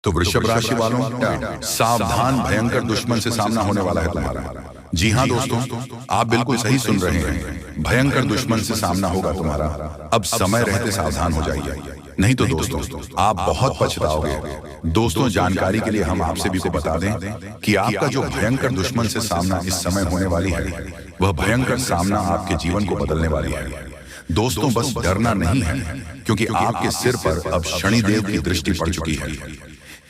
तो वृषभ राशि वालों, सावधान, भयंकर दुश्मन से सामना होने वाला है तुम्हारा। जी हाँ दोस्तों, आप बिल्कुल सही सुन रहे हैं, भयंकर दुश्मन से सामना होगा तुम्हारा। अब समय रहते सावधान हो जाइए, नहीं तो दोस्तों आप बहुत पछताओगे। दोस्तों, जानकारी के लिए हम आपसे भी को बता दें कि आपका जो भयंकर दुश्मन से सामना इस समय होने वाली है, वह भयंकर सामना आपके जीवन को बदलने वाली है। दोस्तों, बस डरना नहीं है, क्योंकि आपके सिर पर अब शनिदेव की दृष्टि पड़ चुकी है।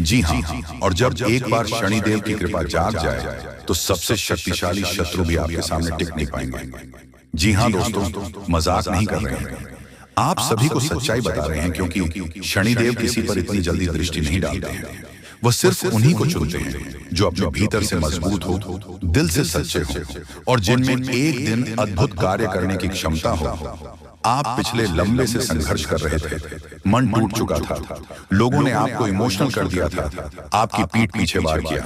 जी हाँ, और जब एक बार शनिदेव की कृपा जाग जाए तो सबसे शक्तिशाली शत्रु भी आपके सामने टिक नहीं पाएंगे। जी हाँ दोस्तों, मजाक नहीं कर रहे हैं, आप सभी को सच्चाई बता रहे हैं, क्योंकि शनिदेव किसी पर इतनी जल्दी दृष्टि नहीं डालते हैं। वह सिर्फ उन्हीं को चुनते हैं जो अपने भीतर से मजबूत हो, दिल से सच्चे हो और जिनमें एक दिन अद्भुत कार्य करने की क्षमता हो। आप पिछले लंबे से संघर्ष कर रहे थे, मन टूट चुका था, लोगों ने आपको इमोशनल कर दिया था, आपकी पीठ पीछे वार किया,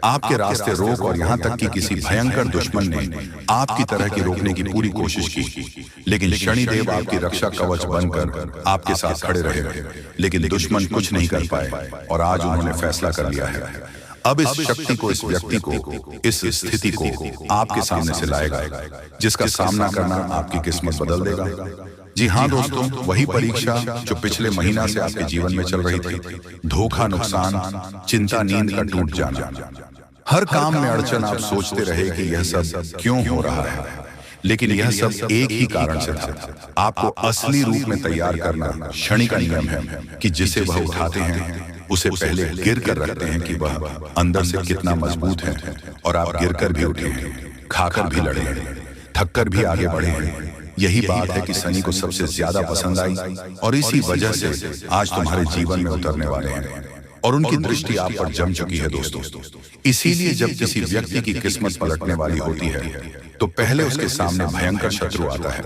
आपके रास्ते रोक और यहाँ तक कि किसी भयंकर दुश्मन ने आपकी तरह की रोकने की पूरी कोशिश की, लेकिन शनिदेव आपकी रक्षा कवच बनकर आपके साथ खड़े रहे। लेकिन दुश्मन कुछ नहीं कर पाए और आज उन्होंने फैसला कर लिया है। अब इस शक्ति को, इस व्यक्ति को, इस स्थिति को आपके सामने से लाएगा, जिसका सामना करना आपकी किस्मत बदल देगा। जी हाँ दोस्तों, वही परीक्षा जो पिछले महीना से आपके जीवन में चल रही थी, धोखा, नुकसान, चिंता, नींद का टूट जाना, हर काम में अड़चन। आप सोचते रहे कि यह सब क्यों हो रहा है, लेकिन यह सब एक ही कारण से था। आपको असली रूप में तैयार करना शनि का नियम है कि जिसे वह उठाते हैं उसे पहले गिर कर रखते हैं कि वह अंदर से कितना मजबूत है। और आप गिरकर भी उठे हैं, खाकर भी लड़े हैं, थककर भी आगे बढ़े हैं। यही बात है कि शनि को सबसे ज्यादा पसंद आई और इसी वजह से आज तुम्हारे जीवन में उतरने वाले हैं और उनकी दृष्टि आप पर जम चुकी है दोस्तों। इसीलिए जब किसी व्यक्ति की किस्मत पलटने वाली होती है तो पहले उसके सामने भयंकर शत्रु आता है,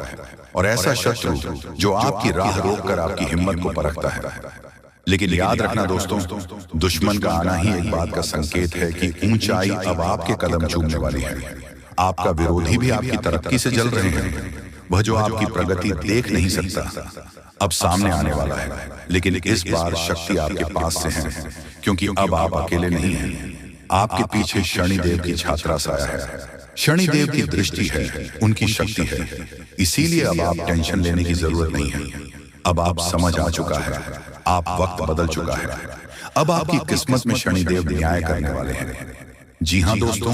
और ऐसा शत्रु जो आपकी राह रोककर आपकी हिम्मत को परखता है। लेकिन याद रखना दोस्तों, दुश्मन का आना ही एक बात का संकेत है कि ऊंचाई अब आपके कदम चूमने वाली है। आपका विरोधी भी आपकी तरक्की से जल रहे हैं। वह जो आपकी प्रगति देख नहीं सकता अब सामने आने वाला है, लेकिन इस बार शक्ति आपके पास से है, क्योंकि अब आप अकेले नहीं हैं। आपके पीछे शनिदेव की छात्रा साया है, शनिदेव की दृष्टि है, उनकी शक्ति है। इसीलिए अब आप टेंशन लेने की जरूरत नहीं है। अब आप समझ आ चुका है, आप वक्त बदल चुका है। अब आपकी किस्मत में शनिदेव न्याय करने वाले हैं। जी हाँ दोस्तों,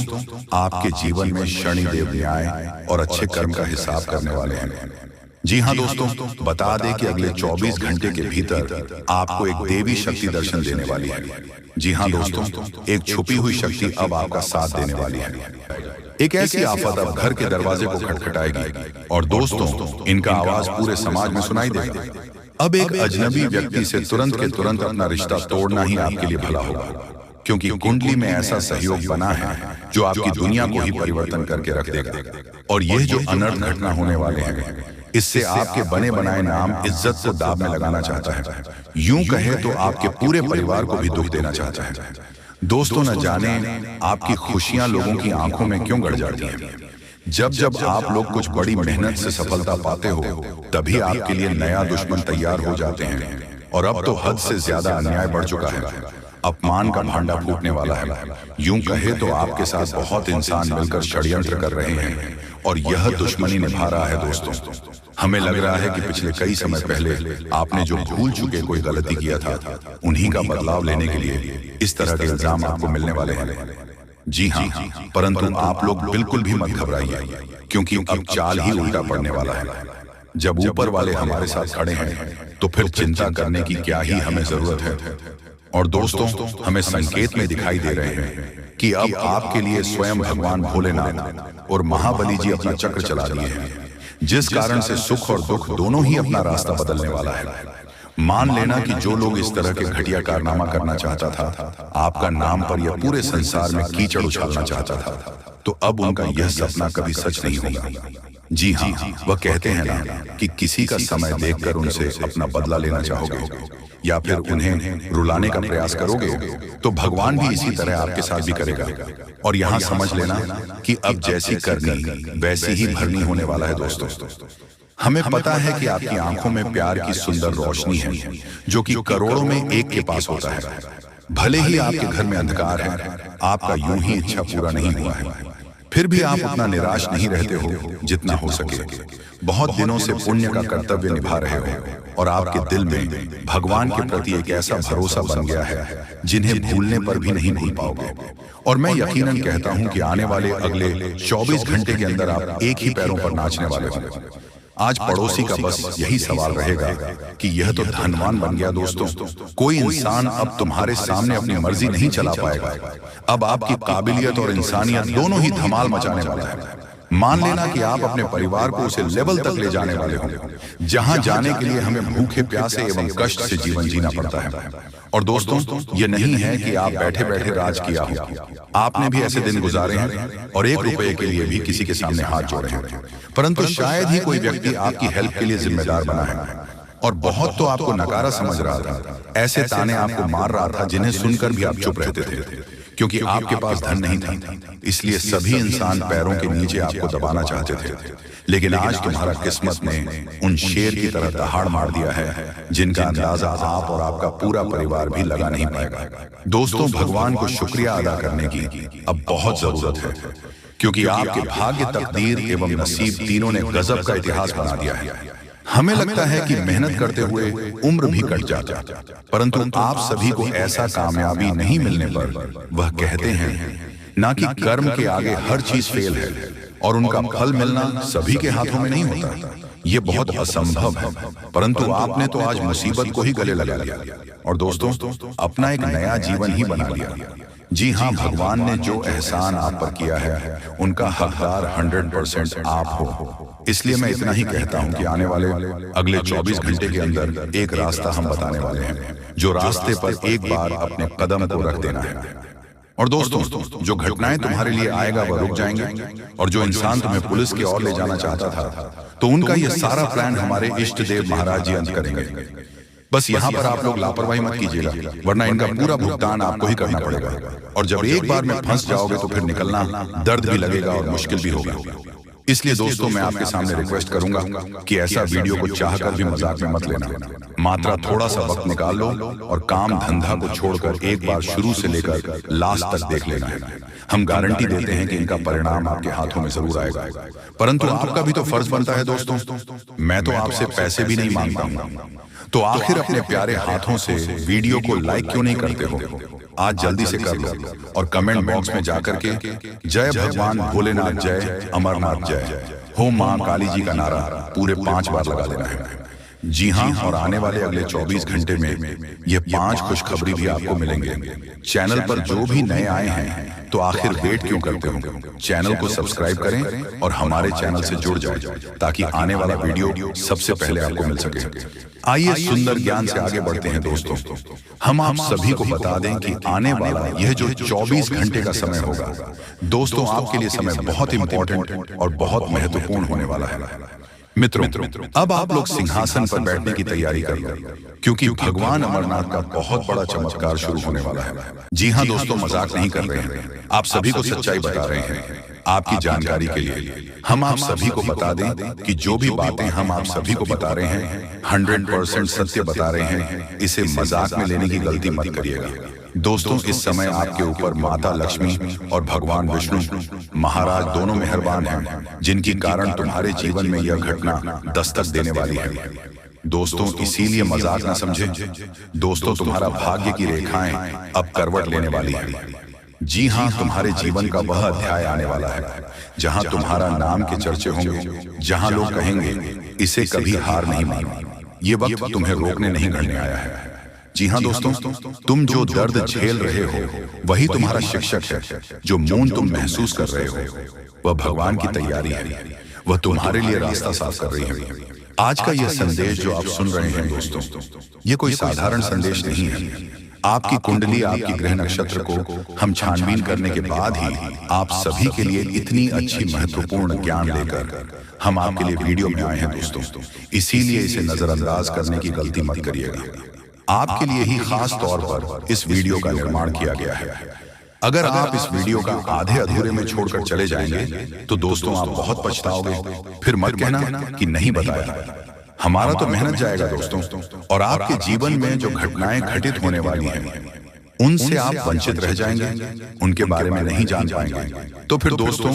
आपके जीवन में शनिदेव न्याय और अच्छे कर्म का हिसाब करने वाले हैं। जी हाँ दोस्तों, बता दें कि अगले 24 घंटे के भीतर आपको एक देवी शक्ति दर्शन देने वाली है। जी हाँ दोस्तों, एक छुपी हुई शक्ति अब आपका साथ देने वाली है। एक ऐसी आफत अब घर के दरवाजे को खटखटाएगी और दोस्तों इनका आवाज पूरे समाज में सुनाई देगा। अब एक अजनबी व्यक्ति से तुरंत के तुरंत अपना रिश्ता तोड़ना ही आपके लिए भला होगा, क्योंकि कुंडली में ऐसा सहयोग बना है जो आपकी दुनिया को ही परिवर्तन करके रख देगा। और यह जो अनर्थ घटना होने वाले हैं, इससे आपके बने बनाए नाम, इज्जत को दाव में लगाना चाहता है। यूं कहे तो आपके पूरे परिवार को भी दुख देना चाहता है। दोस्तों, न जाने आपकी खुशियां लोगों की आंखों में क्यों गड़ जाती हैं। जब जब आप लोग कुछ बड़ी मेहनत से सफलता पाते हो, तभी आपके लिए नया दुश्मन तैयार हो जाते हैं। और अब तो हद से ज्यादा अन्याय बढ़ चुका है, अपमान का भांडा फूटने वाला है। यूं कहे तो आपके साथ बहुत इंसान मिलकर षड्यंत्र कर रहे हैं और यह दुश्मनी निभा रहा है। दोस्तों, हमें लग रहा है कि पिछले कई समय पहले आपने जो भूल चुके कोई गलती किया था, उन्हीं का बदलाव लेने के लिए इस तरह के इल्जाम आपको मिलने वाले हैं। जी हाँ, परंतु आप लोग बिल्कुल भी मत घबराइए, क्योंकि अब चाल ही उल्टा पड़ने वाला है। जब ऊपर वाले हमारे साथ खड़े हैं तो फिर चिंता करने की क्या ही हमें जरूरत है। और दोस्तों, हमें संकेत में दिखाई दे रहे हैं कि अब आपके लिए स्वयं भगवान भोलेनाथ और महाबली जी अपना चक्र चला दिए हैं, जिस कारण से सुख और दुख दोनों ही अपना रास्ता बदलने वाला है। मान लेना कि जो लोग इस तरह के घटिया कारनामा करना चाहता था, आपका नाम पर यह पूरे संसार में कीचड़ उछालना चाहता था, तो अब उनका यह सपना कभी सच नहीं होगा। जी हाँ, वह कहते हैं ना कि किसी का समय देखकर उनसे अपना बदला लेना चाहोगे या फिर उन्हें रुलाने का प्रयास करोगे, तो भगवान भी इसी तरह आपके साथ भी करेगा। और यहाँ समझ लेना कि अब जैसी करनी वैसी ही भरनी होने वाला है। दोस्तों, हमें पता है कि आपकी आंखों में प्यार की सुंदर रोशनी है, जो कि करोड़ों में एक के पास होता है। भले ही आपके घर में अंधकार है, आपका यूं ही इच्छा पूरा नहीं हुआ है, फिर भी आप उतना निराश नहीं रहते हो जितना हो सके। बहुत दिनों से पुण्य का कर्तव्य निभा रहे हो और आपके दिल में भगवान के प्रति एक ऐसा भरोसा बन गया है जिन्हें भूलने पर भी नहीं भूल पाओगे। और मैं यकीनन कहता हूं कि आने वाले अगले 24 घंटे के अंदर आप एक ही पैरों पर नाचने वाले हो। आज पड़ोसी का बस यही सवाल रहेगा कि यह तो धनवान बन गया। दोस्तों, कोई इंसान अब तुम्हारे सामने अपनी मर्जी नहीं चला पाएगा। अब आपकी काबिलियत और इंसानियत दोनों ही धमाल मचाने वाला है। मान लेना कि आप अपने परिवार को उसे लेवल तक ले जाने वाले हो जहां जाने के लिए हमें भूखे प्यासे एवं कष्ट से जीवन जीना पड़ता है। और दोस्तों, ये नहीं है कि आप बैठे बैठे राज किया हो, आपने भी ऐसे दिन गुजारे हैं और 1 रुपए के लिए भी किसी के सामने हाथ जोड़े हैं, परंतु शायद ही कोई व्यक्ति आपकी हेल्प के लिए जिम्मेदार बना है। और बहुत तो आपको नकारा समझ रहा था, ऐसे ताने आपको मार रहा था जिन्हें सुनकर भी आप चुप रहते थे, क्योंकि आपके पास धन नहीं था। इसलिए सभी इंसान पैरों के नीचे आपको दबाना चाहते थे। लेकिन आज तुम्हारा किस्मत ने उन शेर की तरह दहाड़ मार दिया है जिनका अंदाजा आप और आपका पूरा परिवार भी लगा नहीं पाएगा। दोस्तों, भगवान को शुक्रिया अदा करने की अब बहुत जरूरत है, क्योंकि आपके भाग्य, तकदीर एवं नसीब तीनों ने गजब का इतिहास बना दिया है। हमें लगता है कि मेहनत करते हुए उम्र भी कट जाता, परंतु आप सभी को ऐसा कामयाबी नहीं मिलने पर वह कहते हैं ना कि कर्म के आगे हर चीज फेल है और उनका फल मिलना सभी के हाथों में नहीं होता। ये बहुत असंभव है, परंतु आपने तो आज मुसीबत को ही गले लगा लिया और दोस्तों अपना एक नया जीवन ही बना लिया। जी हाँ, भगवान ने जो एहसान आप पर किया है उनका हकदार 100% आप हो। इसलिए मैं इतना ही कहता हूं कि आने वाले अगले 24 घंटे के अंदर एक रास्ता हम बताने वाले हैं, जो रास्ते पर एक बार अपने कदम को रख देना है। और दोस्तों, जो घटनाएं तुम्हारे लिए आएगा वह रुक जाएंगे, और जो इंसान तुम्हें पुलिस की ओर ले जाना चाहता था तो उनका यह सारा प्लान हमारे इष्ट देव महाराज जी अंत करेंगे। बस यहाँ पर आप लोग लापरवाही मत कीजिएगा, वरना इनका पूरा भुगतान आपको ही करना पड़ेगा। और जब एक बार में फंस जाओगे तो फिर निकलना दर्द भी लगेगा और मुश्किल भी होगा। इसलिए दोस्तों, मैं आपके सामने रिक्वेस्ट करूंगा कि ऐसा वीडियो को चाहकर भी मजाक में मत लेना। मात्रा थोड़ा सा वक्त निकाल लो और काम धंधा को छोड़कर एक बार शुरू से लेकर लास्ट तक देख लेना है। हम गारंटी देते हैं कि इनका परिणाम आपके हाथों में जरूर आएगा, परंतु आपका भी तो फर्ज बनता है। दोस्तों, मैं तो आपसे पैसे भी नहीं मांगता हूं, तो आखिर अपने प्यारे हाथों से वीडियो को लाइक क्यों नहीं करते हो? आज जल्दी से कर लो और कमेंट बॉक्स में जाकर के जय भगवान भोलेनाथ जय, अमरनाथ जय, हो मां काली जी का नारा पूरे 5 बार लगा देना है। जी हाँ, और आने वाले अगले 24 घंटे में ये 5 खुशखबरी भी आपको मिलेंगे। चैनल पर जो भी नए आए हैं तो आखिर वेट क्यों करते हो? चैनल को सब्सक्राइब करें और हमारे चैनल से जुड़ जाएं ताकि आने वाला वीडियो सबसे पहले आपको मिल सके। आइए सुंदर ज्ञान से आगे बढ़ते हैं। दोस्तों, हम आप सभी को बता दें कि आने वाला यह जो 24 घंटे का समय होगा, दोस्तों आपके लिए समय बहुत इंपॉर्टेंट और बहुत महत्वपूर्ण होने वाला है। मित्रों, अब आप लोग सिंहासन पर बैठने की तैयारी कर लो, क्योंकि भगवान अमरनाथ का बहुत बड़ा चमत्कार शुरू होने वाला है। जी हाँ दोस्तों, मजाक नहीं कर रहे हैं, आप सभी को सच्चाई बता रहे हैं। आपकी जानकारी के लिए हम आप सभी को बता दें कि जो भी बातें हम आप सभी को बता रहे हैं 100% सत्य बता रहे हैं। इसे मजाक में लेने की गलती मत करिएगा। दोस्तों, इस समय आपके ऊपर माता लक्ष्मी और भगवान विष्णु महाराज दोनों मेहरबान हैं, जिनकी कारण तुम्हारे जीवन में यह घटना दस्तक देने वाली है। दोस्तों, इसीलिए मजाक न समझें। दोस्तों, तुम्हारा भाग्य की रेखाएं अब करवट लेने वाली है। जी हाँ, तुम्हारे जीवन का वह अध्याय आने वाला है जहां तुम्हारा नाम के चर्चे होंगे, जहां लोग कहेंगे इसे कभी हार नहीं मानी। ये वक्त तुम्हें रोकने नहीं घड़ने आया है। जी हाँ दोस्तों, तुम जो दर्द झेल रहे हो वही तुम्हारा शिक्षक है। जो मौन तुम महसूस कर रहे हो वह भगवान की तैयारी है, वह तुम्हारे लिए रास्ता साफ कर रही है। आज का यह संदेश जो आप सुन रहे हैं दोस्तों, ये कोई साधारण संदेश नहीं है। आपकी कुंडली, आपकी ग्रह नक्षत्र को हम छानबीन करने के बाद ही आप सभी के लिए इतनी अच्छी महत्वपूर्ण ज्ञान लेकर हम आपके लिए वीडियो में आए हैं दोस्तों। इसीलिए इसे नजरअंदाज करने की गलती मत करिएगा। आपके लिए ही खास तौर पर इस वीडियो का निर्माण किया गया है। अगर आप इस वीडियो का आधे अधूरे में छोड़कर चले जाएंगे तो दोस्तों आप बहुत पछताओगे। फिर मत कहना कि नहीं बताया। हमारा तो मेहनत जाएगा दोस्तों, और आपके जीवन में जो घटनाएं घटित होने वाली हैं उनसे आप वंचित रह जाएंगे, उनके बारे में नहीं जान पाएंगे। तो फिर दोस्तों,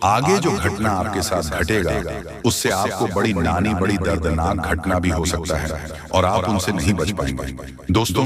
आगे जो घटना आपके साथ घटेगा उससे आपको बड़ी बड़ी दर्दनाक घटना भी हो सकता है और आप उनसे नहीं बच पाएंगे। दोस्तों,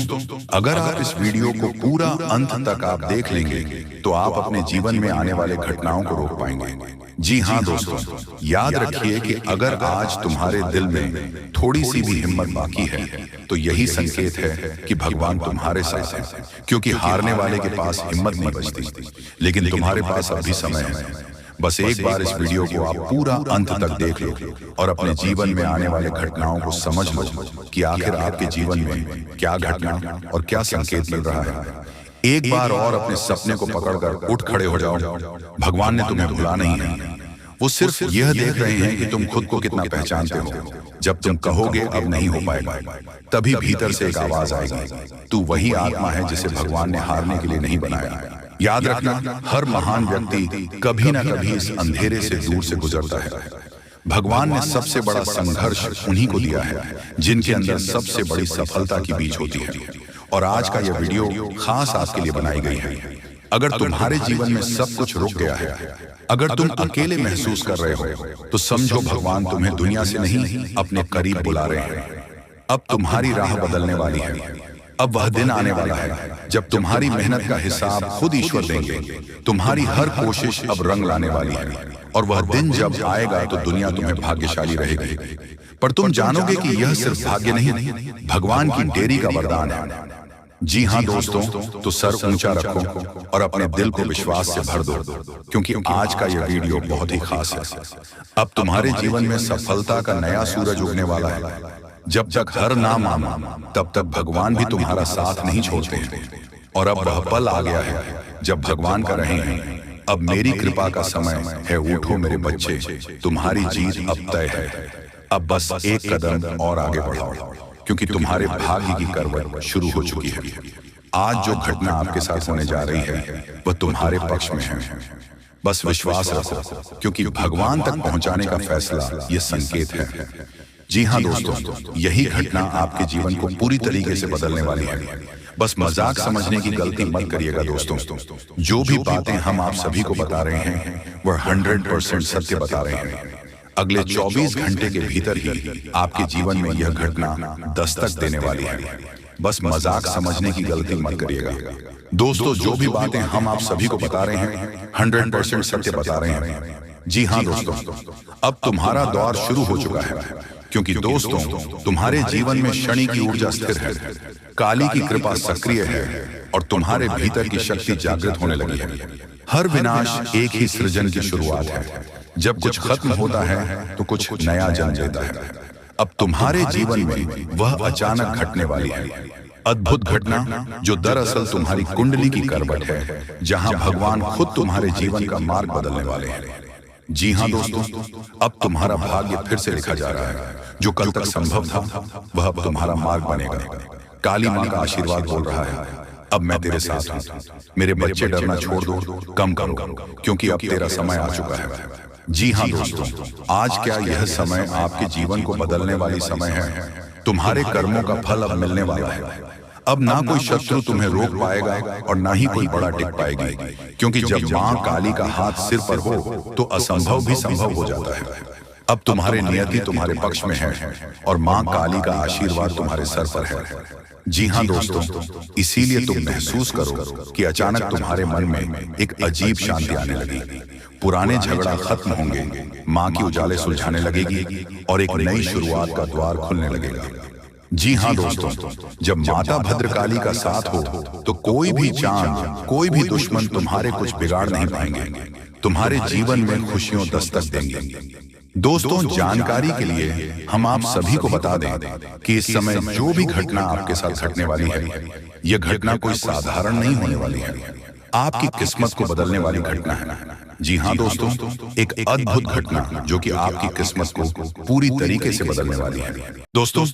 अगर आप इस वीडियो को पूरा अंत तक आप देख लेंगे तो आप अपने जीवन में आने वाले घटनाओं को रोक पाएंगे। जी हाँ दोस्तों, याद रखिए कि अगर आज तुम्हारे दिल में थोड़ी सी भी हिम्मत बाकी है तो यही संकेत है कि भगवान तुम्हारे साथ है, क्योंकि हारने वाले के पास हिम्मत नहीं बचती, लेकिन तुम्हारे पास अभी समय है। बस एक बार इस वीडियो को आप पूरा अंत तक देख लो और अपने जीवन में आने वाले घटनाओं को समझ लो कि आखिर आपके जीवन में क्या घटना और क्या संकेत मिल रहा है। एक बार और अपने सपने को पकड़कर उठ खड़े हो जाओ। भगवान ने तुम्हें भुला नहीं है, वो सिर्फ यह देख रहे हैं कि तुम खुद को कितना पहचानते हो। जब तुम कहोगे अब नहीं हो पाएगा, तभी भीतर से एक आवाज आएगी, तू वही आत्मा है जिसे भगवान ने हारने के लिए नहीं बनाया। याद रखना, हर महान व्यक्ति कभी ना कभी इस अंधेरे से दूर से गुजरता है। भगवान ने सबसे बड़ा संघर्ष उन्हीं को दिया है जिनके अंदर सबसे बड़ी सफलता की बीज होती है। और आज का यह वीडियो खास आपके लिए बनाई गई है। अगर तुम्हारे जीवन में सब कुछ रुक गया है, अगर तुम अकेले महसूस कर रहे हो, तो समझो भगवान तुम्हें दुनिया से नहीं अपने करीब बुला रहे हैं। अब तुम्हारी राह बदलने वाली है। अब वह दिन आने वाला है जब तुम्हारी मेहनत का हिसाब खुद ईश्वर देंगे। तुम्हारी हर कोशिश अब रंग लाने वाली है और वह दिन जब आएगा तो दुनिया तुम्हें भाग्यशाली रहेगी। पर तुम जानोगे कि यह सिर्फ भाग्य नहीं, भगवान की देरी का वरदान है। जी हाँ दोस्तों, तो सर ऊंचा रखो और अपने दिल को विश्वास से भर दो, क्योंकि आज का यह वीडियो बहुत ही खास है। अब तुम्हारे जीवन में सफलता का नया सूरज उगने वाला है। जब तक हर ना माना तब तक भगवान भी तुम्हारा साथ नहीं छोड़ते हैं। और अब वह पल आ गया है जब भगवान कह रहे हैं, अब मेरी कृपा का समय है, उठो मेरे बच्चे, तुम्हारी जीत अब तय है। अब बस एक कदम और आगे बढ़ाओ, क्योंकि तुम्हारे भाग्य की करवट शुरू हो चुकी है। आज जो घटना आपके साथ होने जा रही है वह तुम्हारे पक्ष में है। बस विश्वास रखो, क्योंकि भगवान तक पहुंचाने का फैसला ये संकेत है। जी हाँ दोस्तों, यही घटना आपके जीवन को पूरी तरीके से बदलने वाली है। बस मजाक समझने की गलती मत करिएगा दोस्तों। जो भी बातें हम आप सभी को बता रहे हैं वह 100% सत्य बता रहे हैं। अगले 24 घंटे के भीतर ही आपके जीवन में यह घटना दस्तक देने वाली है। बस मजाक समझने की गलती मत करिएगा दोस्तों। जो भी बातें हम आप सभी को बता रहे हैं 100% सत्य बता रहे हैं। जी हाँ दोस्तों, अब तुम्हारा दौर शुरू हो चुका है, क्योंकि दोस्तों तुम्हारे जीवन में शनि की ऊर्जा स्थिर है, काली की कृपा सक्रिय है और तुम्हारे भीतर की शक्ति जागृत होने लगी है। हर विनाश एक ही सृजन की शुरुआत है। जब कुछ खत्म होता है तो कुछ नया जन्म लेता है। अब तुम्हारे जीवन में वह अचानक घटने वाली है अद्भुत घटना, जो दरअसल तुम्हारी कुंडली की करवट है, जहां भगवान खुद तुम्हारे जीवन का मार्ग बदलने वाले हैं। जी हाँ दोस्तों, अब तुम्हारा भाग्य फिर से लिखा जा रहा है। जो कल तक संभव था वह अब तुम्हारा मार्ग बनेगा। काली माँ का आशीर्वाद बोल रहा है, अब मैं तेरे साथ हूँ। मेरे बच्चे डरना छोड़ दो, कम करो, क्योंकि अब तेरा समय आ चुका है। जी हाँ दोस्तों, आज क्या यह समय आपके जीवन को बदलने वाली समय है। तुम्हारे कर्मों का फल अब मिलने वाला है। अब ना कोई शत्रु तुम्हें रोक पाएगा और ना ही कोई बड़ा टिक पाएगी, क्योंकि जब माँ काली का हाथ सिर पर हो तो असंभव भी संभव हो जाता है। अब तुम्हारे नियति तुम्हारे पक्ष में है और माँ काली का आशीर्वाद तुम्हारे सर पर है। जी हाँ दोस्तों, इसीलिए तुम महसूस करो कि अचानक तुम्हारे मन में एक अजीब शांति आने लगी। पुराने झगड़ा खत्म होंगे, माँ की उजाले सुलझाने लगेगी और एक नई शुरुआत का द्वार खुलने लगेगा। जी हाँ दोस्तों, जब माता भद्रकाली का साथ हो तो कोई भी चांद, कोई भी दुश्मन तुम्हारे कुछ बिगाड़ नहीं पाएंगे। तुम्हारे जीवन में खुशियों दस्तक देंगे। दोस्तों, जानकारी के लिए हम आप सभी को बता दें कि इस समय जो भी घटना आपके साथ घटने वाली है, यह घटना कोई साधारण नहीं होने वाली है। आपकी किस्मत को बदलने वाली घटना है। जी हाँ दोस्तों, एक अद्भुत घटना जो कि आपकी किस्मत को पूरी तरीके से बदलने वाली है। दोस्तों,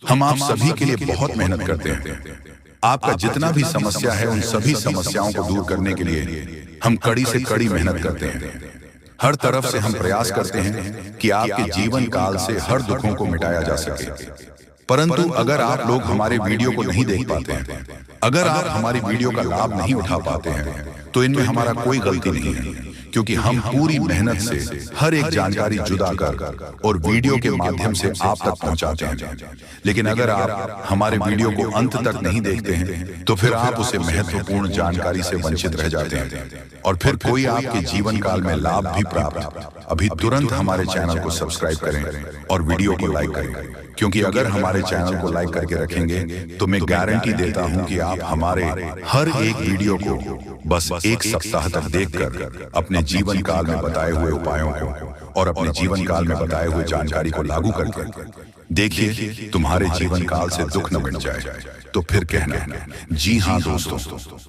हम आप सभी के लिए बहुत मेहनत करते हैं। आपका जितना भी समस्या है उन सभी समस्याओं को दूर करने के लिए हम कड़ी से कड़ी मेहनत करते हैं। हर तरफ से हम प्रयास करते हैं कि आपके जीवन काल से हर दुखों को मिटाया जा सके। परंतु अगर आप लोग हमारे वीडियो को नहीं देख पाते हैं, अगर आप हमारी वीडियो का लाभ नहीं उठा पाते हैं, तो इनमें हमारा कोई गलती नहीं है, क्योंकि हम पूरी मेहनत से हर एक जानकारी जुदा कर और वीडियो के माध्यम से आप तक पहुंचाते हैं। लेकिन अगर आप हमारे वीडियो को अंत तक नहीं देखते हैं, तो फिर आप उसे महत्वपूर्ण जानकारी से वंचित रह जाते हैं और फिर कोई आपके जीवन काल में लाभ भी प्राप्त। अभी तुरंत हमारे चैनल को सब्सक्राइब करें और वीडियो को लाइक करें, क्योंकि अगर हमारे चैनल को लाइक करके रखेंगे तो मैं गारंटी देता हूं कि आप हमारे हर एक वीडियो को बस एक सप्ताह तक देखकर अपने जीवन काल में बताए हुए उपायों को और अपने जीवन काल में बताए हुए जानकारी को लागू करके देखिए, तुम्हारे जीवन काल से दुख न मिट जाए तो फिर कहना। जी हाँ दोस्तों,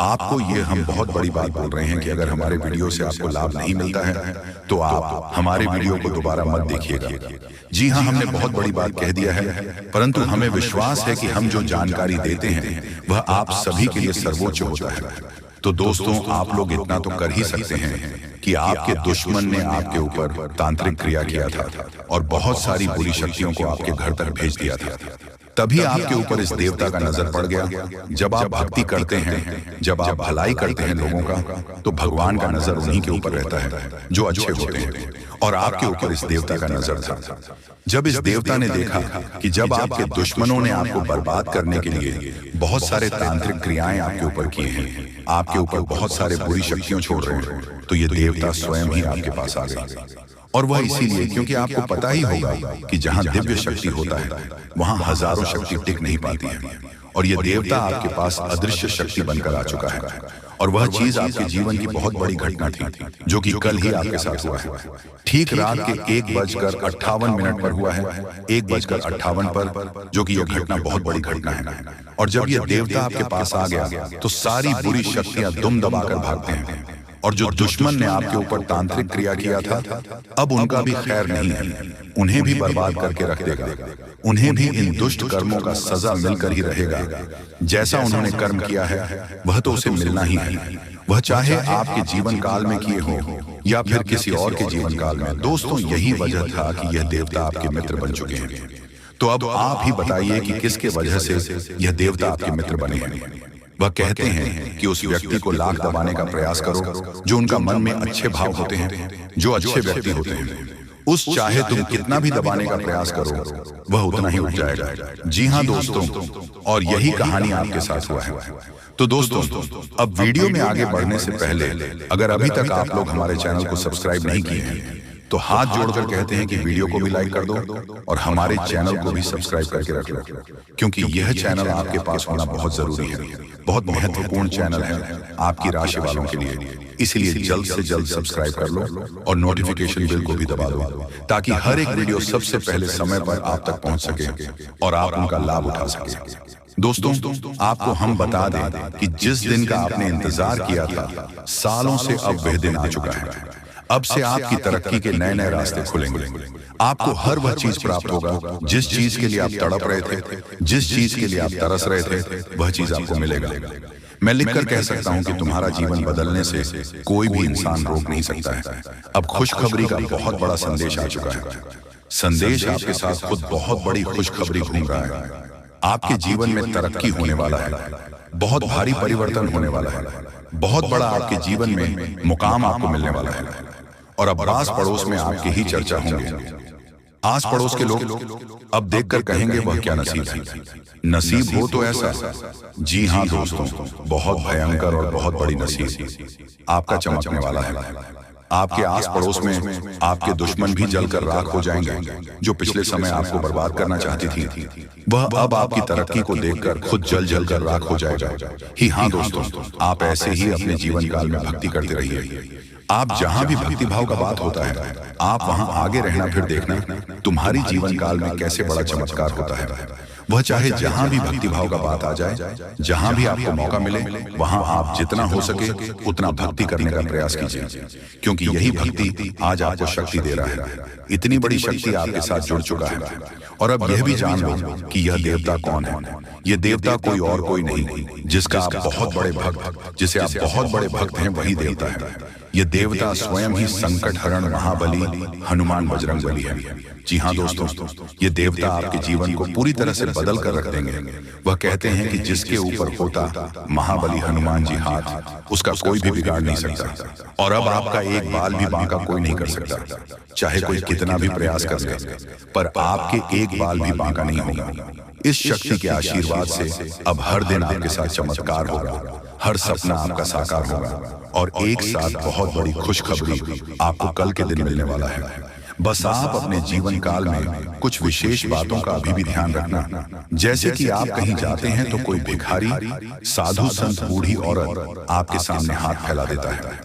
आपको ये हम बहुत बड़ी बात बोल रहे हैं कि अगर हमारे वीडियो से आपको लाभ नहीं मिलता है तो आप हमारे वीडियो को दोबारा मत देखिएगा। जी हाँ, हमने बहुत बड़ी बात कह दिया है, परंतु हमें विश्वास है कि हम जो जानकारी देते हैं वह आप सभी के लिए सर्वोच्च होता है। तो दोस्तों, आप लोग इतना तो कर ही सकते हैं कि आपके दुश्मन ने आपके ऊपर तांत्रिक क्रिया किया था और बहुत सारी बुरी शक्तियों को आपके घर तक भेज दिया था। तभी आपके ऊपर इस देवता का नजर पड़ गया। जब आप भक्ति करते हैं, जब आप भलाई करते हैं लोगों का, तो भगवान का नजर उन्हीं के ऊपर रहता है जो अच्छे होते हैं, और आपके ऊपर इस देवता का नजर था। जब इस देवता ने देखा कि जब आपके दुश्मनों ने आपको बर्बाद करने के लिए बहुत सारे तांत्रिक क्रियाएं आपके ऊपर किए हैं, आपके ऊपर बहुत सारे बुरी शक्तियां छोड़ रहे हैं, तो ये देवता स्वयं ही आपके पास आ गए। और वह इसीलिए क्योंकि आपको पता ही होगा कि जहां दिव्य शक्ति होता है वहां हजारों शक्ति टिक नहीं पाती है, और यह देवता आपके पास अदृश्य शक्ति बनकर आ चुका है। और वह चीज आपके जीवन की बहुत बड़ी घटना थी जो कि कल ही आपके साथ हुआ है। ठीक रात के 1:58 पर हुआ है, 1:58 पर, जो कि यह घटना बहुत बड़ी घटना है। और जब यह देवता आपके पास आ गया तो सारी बुरी शक्तियां दुम दबाकर भागते हैं, और जो दुश्मन ने आपके ऊपर तांत्रिक क्रिया किया था अब उनका भी खैर नहीं है, उन्हें भी बर्बाद करके रख देगा। उन्हें भी इन दुष्ट कर्मों का सजा मिलकर ही रहेगा। जैसा उन्होंने कर्म किया है वह तो उसे मिलना ही है, वह चाहे आपके जीवन काल में किए हो या फिर किसी और के जीवन काल में। दोस्तों, यही वजह था कि यह देवता आपके मित्र बन चुके हैं। तो अब आप ही बताइए कि किसके वजह से यह देवता आपके मित्र बने हैं। वह कहते हैं कि उस व्यक्ति को लाख दबाने का प्रयास करो जो उनका मन में अच्छे भाव होते हैं, जो अच्छे व्यक्ति होते हैं। उस चाहे तुम कितना भी दबाने का प्रयास करो वह उतना ही उठ जाएगा। जी हाँ दोस्तों, और यही कहानी आपके साथ हुआ है। तो दोस्तों, अब वीडियो में आगे बढ़ने से पहले अगर अभी तक आप लोग हमारे चैनल को सब्सक्राइब नहीं किए हैं तो हाथ जोड़कर कहते हैं कि वीडियो को भी लाइक कर दो और हमारे चैनल को भी सब्सक्राइब करके रख लो, क्योंकि यह चैनल आपके पास होना बहुत जरूरी है, बहुत महत्वपूर्ण चैनल है आपकी राशि वालों के लिए। इसलिए जल्द से जल्द सब्सक्राइब कर लो और नोटिफिकेशन बेल को भी दबा दो, ताकि हर एक वीडियो सबसे पहले समय पर आप तक पहुंच सके और आप उनका लाभ उठा सके। दोस्तों, आपको हम बता दें कि जिस दिन का आपने इंतजार किया था, सालों से अब वह दिन आ चुका है। अब से आपकी तरक्की के नए नए रास्ते खुलेंगे। आपको हर वह चीज प्राप्त होगा जिस चीज के लिए आप तड़प रहे थे, जिस चीज के लिए आप तरस रहे थे, वह चीज आपको मिलेगा। मैं लिखकर कह सकता हूं कि तुम्हारा जीवन बदलने से कोई भी इंसान रोक नहीं सकता है। अब खुशखबरी का बहुत बड़ा संदेश आ चुका है। संदेश आपके साथ खुद बहुत बड़ी खुशखबरी घूम रहा है। आपके जीवन में तरक्की होने वाला है, बहुत भारी परिवर्तन होने वाला है, बहुत बड़ा आपके जीवन में मुकाम आपको मिलने वाला है। और अब आस पड़ोस में आपकी ही चर्चा होंगे। आस पड़ोस के लोग अब देखकर कहेंगे वह क्या नसीब है। नसीब हो तो ऐसा। जी हाँ दोस्तों, बहुत भयंकर और बहुत बड़ी नसीब आपका चमकने वाला है। आपके आस पड़ोस में आपके दुश्मन भी जलकर राख हो जाएंगे। जो पिछले समय आपको बर्बाद करना चाहती थी वह अब आपकी तरक्की को देखकर खुद जल जल कर राख हो जाएगा। ही हाँ दोस्तों, आप ऐसे ही अपने जीवन काल में भक्ति करते रहिए। आप जहां भी भक्ति भाव का बात होता है आप वहां आगे रहना, फिर देखना तुम्हारी जीवन काल में कैसे बड़ा चमत्कार होता है। वह चाहे जहां भी भक्ति भाव का बात आ जाए, जहां भी आपको मौका मिले, वहां आप जितना हो सके उतना भक्ति करने का प्रयास कीजिए, क्योंकि यही भक्ति आज आपको शक्ति दे रहा है। इतनी बड़ी शक्ति आपके साथ जुड़ चुका है। और अब यह भी जान लो कि यह देवता कौन है। यह देवता कोई और कोई नहीं, जिसका आप बहुत बड़े भक्त, जिसे आप बहुत बड़े भक्त हैं, वही देवता है। ये देवता स्वयं ही संकट हरण महाबली हनुमान बजरंगबली है। जी हाँ दोस्तों, ये देवता आपके जीवन को पूरी तरह से बदल कर रख देंगे। वह कहते हैं कि जिसके ऊपर होता महाबली हनुमान जी हाथ, उसका कोई भी बिगाड़ नहीं सकता। और अब आपका एक बाल भी बांका कोई नहीं कर सकता, चाहे कोई कितना भी प्रयास कर ले, पर आपके एक बाल भी बांका नहीं होगा। इस शक्ति के आशीर्वाद से अब हर दिन आपके साथ चमत्कार होगा, हर सपना आपका साकार होगा और एक साथ बहुत बड़ी खुशखबरी आपको कल के दिन मिलने वाला है। बस आप अपने जीवन काल में कुछ विशेष बातों का अभी भी ध्यान रखना, जैसे कि आप कहीं जाते हैं तो कोई भिखारी, साधु, संत, बूढ़ी औरत आपके सामने हाथ फैला देता है।